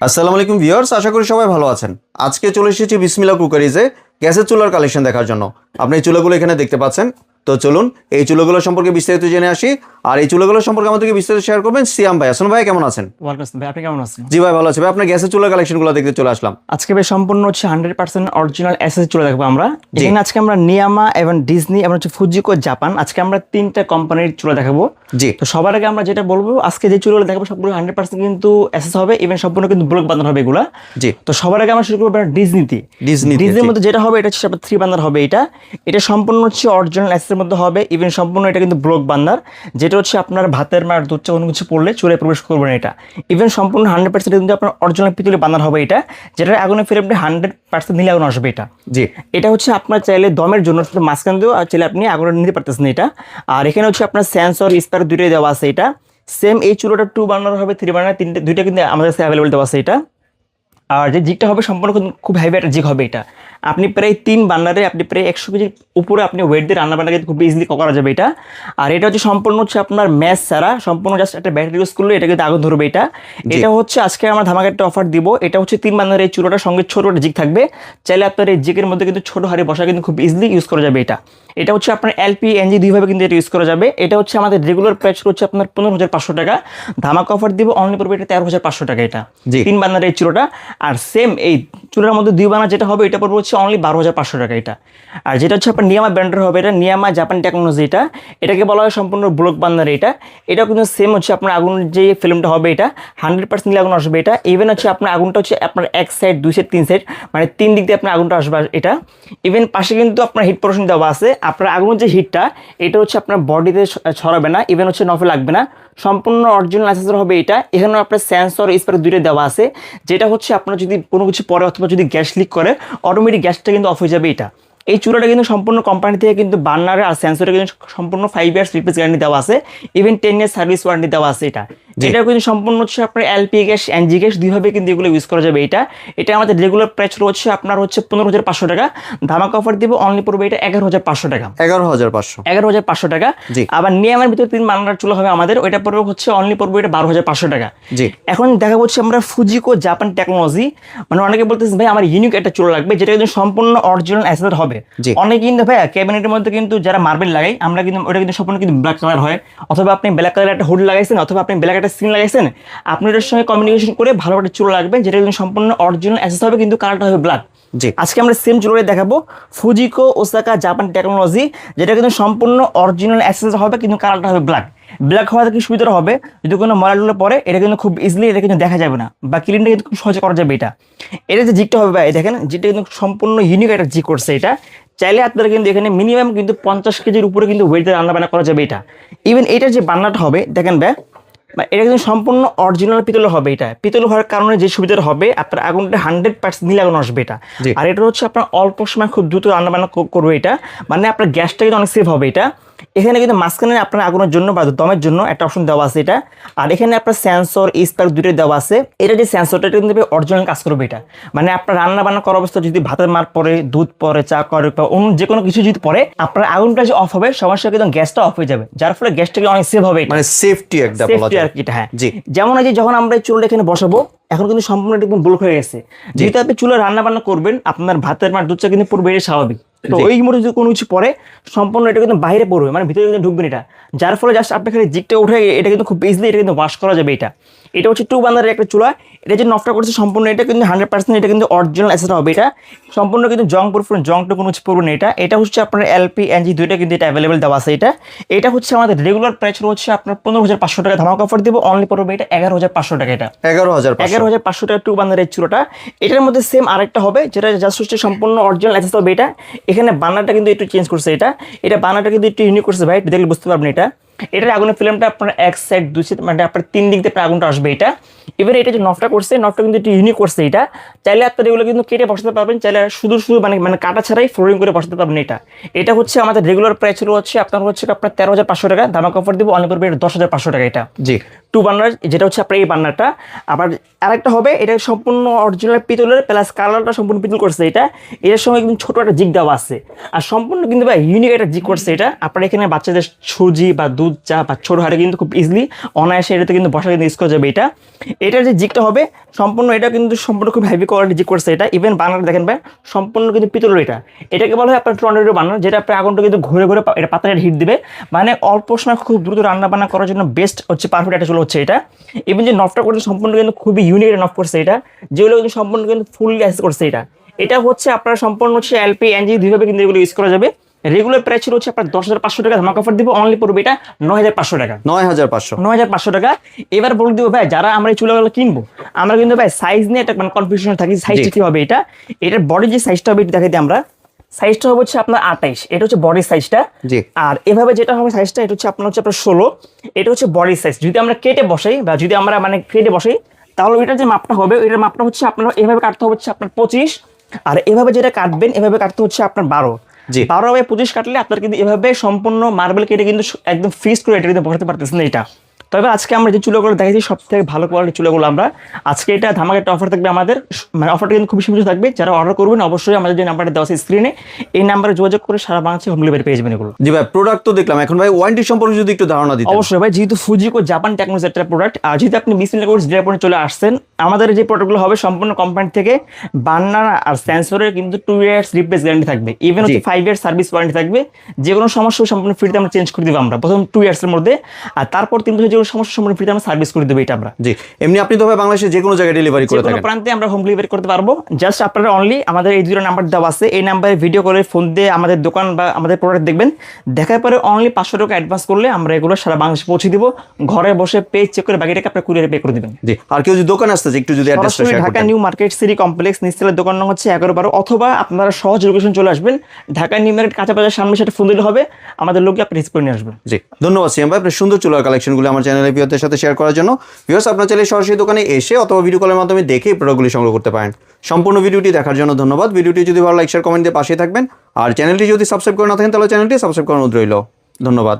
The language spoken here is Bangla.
আসসালামু আলাইকুম ভিউয়ার্স, আশা করি সবাই ভালো আছেন। আজকে চলে এসেছি বিসমিল্লাহ কুকারিজে গ্যাসের চুলার কালেকশন দেখার জন্য। আপনি এই চুলাগুলো এখানে দেখতে পাচ্ছেন। তো চলুন এই চুলাগুলো সম্পর্কে বিস্তারিত জেনে আসি। আর এই চুলাগুলো সম্পর্কে আমাদেরকে বিস্তারিত শেয়ার করবেন সিয়াম ভাই। আসুন ভাই, কেমন আছেন? ওয়ালাইকুম আসসালাম ভাই, আপনি কেমন আছেন? জি ভাই, ভালো আছি ভাই। আপনার গ্যাসের চুলার কালেকশনগুলো দেখতে চলে আসলাম। আজকে ভাই সম্পূর্ণ হচ্ছে 100% অরিজিনাল এসএস চলে দেখবো আমরা। এখানে আজকে আমরা নিয়ামা এবং ডিজনি এবং হচ্ছে ফুজিকো জাপান, আজকে আমরা তিনটা কোম্পানির চুলা দেখাবো। জি, তো সবার আগে আমরা যেটা বলবো, আজকে যে চুলাগুলো দেখাবো সবগুলো 100% কিন্তু এসএস হবে, ইভেন সম্পূর্ণ কিন্তু ব্লক বার্নার হবে এগুলা। জি। তো সবার আগে আমরা শুরু করবো ডিজনিতে। ডিজনির মধ্যে যেটা হবে এটা হচ্ছে 3 বার্নার হবে। এটা সম্পূর্ণ হচ্ছে অরিজিনাল এসএস এর মধ্যে হবে, ইভেন সম্পূর্ণ এটা কিন্তু ব্লক বার্নার, যেটা হচ্ছে আপনার ভাতের মার দুধ চা কোনো কিছু পড়লে চুলায় প্রবেশ করবে না এটা। ইভেন সম্পূর্ণ 100% কিন্তু আপনার অরিজিনাল পিতলের বার্নার হবে এটা, যেটা আগুনের ফ্লেমটা 100% নিলে আগুন আসবে এটা। জি। এটা হচ্ছে আপনার চাইলে দমের জন্য শুধু মাঝখান দিয়েও আর চাইলে আপনি আগুন নিতে পারতেছেন এটা। আর এখানে হচ্ছে আপনার সেন্সর স্পার দুটোই দেওয়া আছে এটা। সেম এই চুলোটা 2 বার্নার হবে, 3 বার্নার, দুইটা কিন্তু আমাদের কাছে অ্যাভেলেবল দেওয়া আছে এটা। আর যে জিগটা হবে সম্পূর্ণ খুব হেভি একটা জিগ হবে এটা। আপনি প্রায় 3 বার্নারে আপনি প্রায় 100 কেজির উপরে আপনি ওয়েট দিয়ে রান্না বান্না কিন্তু খুব ইজিলি করা যাবে এটা। আর এটা হচ্ছে সম্পূর্ণ হচ্ছে আপনার ম্যাচ ছাড়া, সম্পূর্ণ জাস্ট একটা ব্যাটারি ইউজ করলে এটা কিন্তু আগুন ধরবে এটা। এটা হচ্ছে আজকে আমরা ধামাকা একটা অফার দিব। এটা হচ্ছে 3 বার্নারের এই চুলোটার সঙ্গে ছোট একটা জিগ থাকবে। চাইলে আপনার এই জিগের মধ্যে কিন্তু ছোট হাড়ি বসা কিন্তু খুব ইজিলি ইউজ করা যাবে এটা। এটা হচ্ছে আপনার এলপি এনজি দুইভাবে কিন্তু এটা ইউজ করা যাবে। এটা হচ্ছে আমাদের রেগুলার প্রাইস হচ্ছে আপনার 15,500 টাকা। ধামাকা অফার দিব অনলি পড়বে এটা 13,500 টাকা এটা 3 বার্নারের এই চুলোটা। আর সেম এই চুলার মধ্যে 2 বার্নার যেটা হবে এটা পড়বে হচ্ছে অনলি 12,500 টাকা এটা। আর যেটা হচ্ছে আপনার নিয়ামা ব্র্যান্ডের হবে, এটা নিয়ামা জাপান টেকনোলজি এটা। এটাকে বলা হয় সম্পূর্ণ ব্লক বার্নার এটা। এটা কিন্তু সেম হচ্ছে আপনার আগুনের যে ফিল্মটা হবে এটা 100% আগুন আসবে এটা। ইভেন হচ্ছে আপনার আগুনটা হচ্ছে আপনার এক সাইড, 2 সাইড, 3 সাইড, মানে 3 দিক দিয়ে আপনার আগুনটা আসবে এটা। ইভেন পাশে কিন্তু আপনার হিট পোর্শন দেওয়া আছে। আপনার আগুনের যে হিটটা এটা হচ্ছে আপনার বডিতে ছড়াবে না, ইভেন হচ্ছে নফে লাগবে না। সম্পূর্ণ অরিজিনাল অ্যাসেসর হবে এটা। এখানেও আপনার সেন্সর স্পার দুইটা দেওয়া আছে, যেটা হচ্ছে আপনার যদি কোনো কিছু পরে অথবা যদি গ্যাস লিক করে অটোমেটিক গ্যাসটা কিন্তু অফ হয়ে যাবে এটা। এই চুলাটা কিন্তু সম্পূর্ণ কোম্পানি থেকে কিন্তু বার্নারে আর সেন্সরে কিন্তু সম্পূর্ণ 5 ইয়ার্স রিপ্লেস গ্যারান্টি দেওয়া আছে, ইভেন 10 ইয়ার্স সার্ভিস ওয়ারেন্টি দেওয়া আছে এটা। এটাও কিন্তু সম্পূর্ণ হচ্ছে আপনার এলপি গ্যাস এনজি গ্যাস দুইভাবে কিন্তু এগুলো ইউজ করা যাবে এটা। এটা আমাদের রেগুলার প্রাইস হচ্ছে আপনার হচ্ছে 15,500 টাকা। ধামাকা অফার দিব অনলি পড়বে এটা 11,500 টাকা। 11,500 টাকা। আবার নিয়ামের ভিতরে 3 বার্নার চুলা হবে আমাদের, ওইটা পড়বে হচ্ছে অনলি পড়বে এটা 12,500 টাকা। এখন দেখা হচ্ছে আমরা ফুজিকো জাপান টেকনোলজি, মানে অনেকে বলতেছেন ভাই আমার ইউনিক একটা চুলা লাগবে যেটা কিন্তু সম্পূর্ণ অরিজিনাল অ্যাসেসর হবে। অনেকে কিন্তু ভাই ক্যাবিনেটের মধ্যে কিন্তু যারা মার্বেল লাগাই আমরা কিন্তু ওটা কিন্তু সম্পূর্ণ কিন্তু ব্ল্যাক কালার হয়, অথবা আপনি ব্ল্যাক কালার একটা হুড লাগাইছেন, অথবা আপনি ব্ল্যাক একটা স্ক্রিন লাগাইছেন, আপনি এটার সঙ্গে কমিউনিকেশন করে ভালো একটা চুলা লাগবেন যেটা কিন্তু সম্পূর্ণ অরিজিনাল অ্যাসেস হবে, কিন্তু কালারটা হবে ব্ল্যাক। আজকে আমরা সেম চুলাটা দেখাবো ফুজিকো ওসাকা জাপান টেকনোলজি, যেটা কিন্তু সম্পূর্ণ অরিজিনাল অ্যাসেস হবে, কিন্তু কালারটা হবে ব্ল্যাক। ব্ল্যাক হওয়াতে কি সুবিধা হবে, যদি কোনো ময়লা পরে এটা কিন্তু খুব ইজিলি এটা কিন্তু দেখা যাবে না, বা ক্লিনটা কিন্তু খুব সহজে করা যাবে এটা। এটা যে জিগটা হবে ভাই দেখেন, যেটা কিন্তু সম্পূর্ণ ইউনিক একটা জিগ করছে এটা। চাইলে আপনারা কিন্তু এখানে মিনিমাম কিন্তু 50 কেজির উপরে কিন্তু ওয়েটে রান্না বান্না করা যাবে এটা। ইভেন এটার যে বান্নাটা হবে দেখেন ভাই, এটা কিন্তু সম্পূর্ণ অরিজিনাল পিতলের হবে এটা। পিতল হওয়ার কারণে যে সুবিধাটা হবে, আপনার আগুনটা 100% নীল আগুন আসবে এটা। আর এটা হচ্ছে আপনার অল্প সময় খুব দ্রুত রান্না বান্না করবে এটা, মানে আপনার গ্যাসটা কিন্তু অনেক সেভ হবে এটা। এখানে কিন্তু মাঝখানে আপনার আগুনের জন্য বা দমের জন্য একটা অপশন দেওয়া আছে এটা। আর এখানে আপনার সেন্সর স্পার্ক দুটোই দেওয়া আছে। এটা যে সেন্সরটা কিন্তু অরিজিনাল কাজ করবে এটা, মানে আপনার রান্না বান্না করার অবস্থা যদি ভাতের মার পরে, দুধ পরে, চা করে, বা অন্য যে কোনো কিছু যদি পরে, আপনার আগুনটা যে অফ হবে সমস্যা কিন্তু গ্যাসটা অফ হয়ে যাবে, যার ফলে গ্যাসটা অনেক সেভ হবে, মানে সেফটি একটা বলা যায় এটা। হ্যাঁ, যেমন এই যে যখন আমরা এই চুলাটা এখানে বসাবো এখন কিন্তু সম্পূর্ণ একদম ব্লক হয়ে গেছে। যেহেতু আপনি চুলা রান্না বান্না করবেন, আপনার ভাতের মার দুধ চা কিন্তু পড়বে, এটা স্বাভাবিক। তো ওই মুহূর্তে যদি কোনো কিছু পরে সম্পূর্ণ এটা কিন্তু বাইরে পড়বে, মানে ভিতরে কিন্তু ঢুকবেন এটা, যার ফলে জাস্ট আপনি খালি জিগটা উঠে এটা কিন্তু খুব ইজিলি এটা কিন্তু ওয়াশ করা যাবে এটা। এটা হচ্ছে 2 বার্নারের একটা চুলা। এটা যে নফটা করছে সম্পূর্ণ এটা কিন্তু 100% এটা কিন্তু অরিজিনাল অ্যাসেস হবে এটা। সম্পূর্ণ কিন্তু জং জংটা কোনো কিছু পড়বে না এটা। এটা হচ্ছে আপনার এলপি এনজি দুইটা কিন্তু এটা অ্যাভেলেবেল দেওয়া আছে এটা। এটা হচ্ছে আমাদের রেগুলার প্রাইস হচ্ছে আপনার 15,500 টাকা। ধামাকা অফার দিব অনলি পড়বে এটা 11,500 টাকা এটা। 11,500 টাকা 2 বার্নারের চুলাটা। এটার মধ্যে সেম আরেকটা হবে যেটা জাস্ট হচ্ছে সম্পূর্ণ অরিজিনাল অ্যাসেস হবে এটা। এখানে বার্নারটা কিন্তু একটু চেঞ্জ করছে এটা বার্নারটা কিন্তু একটু ইউনিক করছে ভাই, একটু দেখলে বুঝতে পারবেন এটা। এটার আগুনের ফ্লেমটা আপনার এক সাইড, 2 সাইড, মানে আপনার 3 দিক দিয়ে আপনার আগুনটা আসবে এটা। এবার এটা যে নফটা করছে, নফটা কিন্তু একটু ইউনিক করছে এটা। চাইলে আপনার এগুলো কিন্তু কেটে বসাতে পারবেন, চাইলে শুধু মানে কাটা ছাড়াই ফ্লোরিং করে বসাতে পারবেন এটা। এটা হচ্ছে আমাদের রেগুলার প্রাইস হচ্ছে আপনার 13,500 টাকা। ধামাকা অফার দিব অনলি পড়বে 10,500 টাকা এটা। টু বার্নার, যেটা হচ্ছে আপনার এই বার্নারটা। আবার আরেকটা হবে, এটা সম্পূর্ণ অরিজিনাল পিতলের, প্লাস কালারটা সম্পূর্ণ পিতল করছে এটা। এর সঙ্গে কিন্তু ছোট একটা জিগ দেওয়া আছে, আর সম্পূর্ণ কিন্তু ভাই ইউনিক একটা জিগ করছে এটা। আপনার এখানে বাচ্চাদের সুজি বা দুধ চা বা ছোট হারে কিন্তু খুব ইজিলি অনায়াসে এটাতে কিন্তু বসা কিন্তু ইউজ করা যাবে এটা। এটার যে জিগটা হবে সম্পূর্ণ, এটা কিন্তু সম্পূর্ণ খুব হেভি কোয়ালিটি জিগ করছে এটা। ইভেন বার্নার দেখেন ভাই সম্পূর্ণ কিন্তু পিতলের এটা। এটাকে বলা হয় আপনার টর্নেডো বার্নার, যেটা আপনার আগুনটা কিন্তু ঘুরে ঘুরে এটা পাতাটা হিট দিবে, মানে অল্প সময় খুব দ্রুত রান্না বান্না করার জন্য বেস্ট হচ্ছে, পারফেক্ট একটা চুলা হচ্ছে এটা। ইভেন যে নফটা করছে সম্পূর্ণ কিন্তু খুবই ইউনিক একটা নফ করছে এটা, যেগুলো কিন্তু সম্পূর্ণ কিন্তু ফুল গ্যাস করছে এটা। এটা হচ্ছে আপনার সম্পূর্ণ হচ্ছে এলপি এনজি দুইভাবে কিন্তু এগুলো ইউজ করা যাবে। রেগুলার প্রাইস ছিল হচ্ছে আপনার 10,500 টাকা, ধামাকা অফার দিব, অনলি পড়বে এটা 9,500 টাকা। 9,500। 9,500 টাকা। এবার বলে দিব ভাই, যারা আমরা এই চুলাগুলো কিনবো, আমরা কিন্তু ভাই সাইজ নিয়ে একটা মানে কনফিউশন থাকি, সাইজটা কি হবে এটা। এটার বডি যে সাইজটা হবে এটা দেখাই দিই আমরা। সাইজটা হবে হচ্ছে আপনার 28, এটা হচ্ছে বডি সাইজটা। জি। আর এভাবে যেটা হবে সাইজটা, এটা হচ্ছে আপনার 16, এটা হচ্ছে বডি সাইজ। যদি আমরা কেটে বসাই বা যদি আমরা মানে কেটে বসাই, তাহলে এটার যে মাপটা হবে, এটার মাপটা হচ্ছে আপনার এভাবে কাটতে হচ্ছে আপনার 25, আর এভাবে যেটা কাটবেন এভাবে কাটতে হচ্ছে আপনার 12। জি। 12/25 কাটলে আপনার কিন্তু এভাবে সম্পূর্ণ মার্বেল কেটে কিন্তু একদম ফিক্স করে এটা কিন্তু বসাতে পারতেছেন এটা। তবে আজকে আমরা যে চুলাগুলো দেখাচ্ছি সব থেকে ভালো কোয়ালিটির চুলাগুলো আমরা আজকে, এটা ধামাকা একটা অফার থাকবে আমাদের, মানে অফারটা কিন্তু খুবই সীমিত থাকবে। যারা অর্ডার করবেন অবশ্যই আমাদের যে নাম্বারটা দেওয়া আছে স্ক্রিনে, এই নাম্বারে যোগাযোগ করে সারা বাংলাদেশে হোম ডেলিভারি পেয়ে যাবেন এগুলো। জি ভাই, প্রোডাক্ট তো দেখলাম, এখন ভাই ওয়ারেন্টি সম্পর্কে যদি একটু ধারণা দিতেন। অবশ্যই ভাই, যেহেতু ফুজিকো জাপান টেকনোলজি একটা প্রোডাক্ট, আর যেহেতু আপনি বিসমিল্লাহ কোর্স ডিলার চলে আসছেন, আমাদের যে প্রোডাক্টগুলো হবে সম্পূর্ণ কোম্পানি থেকে বার্নার আর সেন্সরের কিন্তু 2 ইয়ার্স রিপ্লেস গ্যারান্টি থাকবে, ইভেন হচ্ছে 5 ইয়ার্স সার্ভিস ওয়ারেন্টি থাকবে। যে কোনো সমস্যা সম্পূর্ণ ফ্রিতে আমরা চেঞ্জ করে দেবো আমরা প্রথম 2 ইয়ার্সের মধ্যে, আর তারপর 3 বছর যে কোনো সমস্যা সম্পূর্ণ ফ্রিতে আমরা সার্ভিস করে দেবো এটা আমরা। জি, এমনি আপনি তো ভাই বাংলাদেশে যে কোনো জায়গায় ডেলিভারি করে যে কোনো থাকেন। প্রান্তে আমরা হোম ডেলিভারি করতে পারবো। জাস্ট আপনারা অনলি আমাদের এই দুটো নাম্বার দেওয়া আছে, এই নাম্বারে ভিডিও করে ফোন দিয়ে আমাদের দোকান বা আমাদের প্রোডাক্ট দেখবেন, দেখার পরে অনলি 500 টাকা অ্যাডভান্স করলে আমরা এগুলো সারা বাংলাদেশে পৌঁছে দিব। ঘরে বসে পে চেক করে বাকি টাকা আপনার কুরিয়ারে পে করে দিবেন। জি, আর কেউ যদি দোকান আসতে চায় একটু যদি অ্যাড্রেসটা সরাসরি শেয়ার ঢাকা করতেন। নিউ মার্কেট সিটি কমপ্লেক্স নিচতলার দোকান নং হচ্ছে 11-12, অথবা আপনারা সহজ লোকেশন চলে আসবেন ঢাকা নিউ মার্কেট কাঁচা বাজার সামনে, সেটা ফোন দিলে হবে, আমাদের লোককে আপনি রিসিভ করে নিয়ে আসবেন। জি, ধন্যবাদ সিয়াম ভাই আপনার সুন্দর চুলার কালেকশনগুলো আমার চ্যানেলের ভিউয়ারদের সাথে শেয়ার করার জন্য। ভিউয়ার্স, আপনার চাইলে সরাসরি দোকানে এসে অথবা ভিডিও কলের মাধ্যমে দেখে প্রোডাক্টগুলি সংগ্রহ করতে পারেন। সম্পূর্ণ ভিডিওটি দেখার জন্য ধন্যবাদ। ভিডিওটি যদি ভালো লাইক শেয়ার কমেন্ট দিয়ে পাশে থাকবেন, আর চ্যানেলটি যদি সাবস্ক্রাইব করে না থাকেন তাহলে চ্যানেলটি সাবস্ক্রাইব করার অনুরোধ রইল। ধন্যবাদ।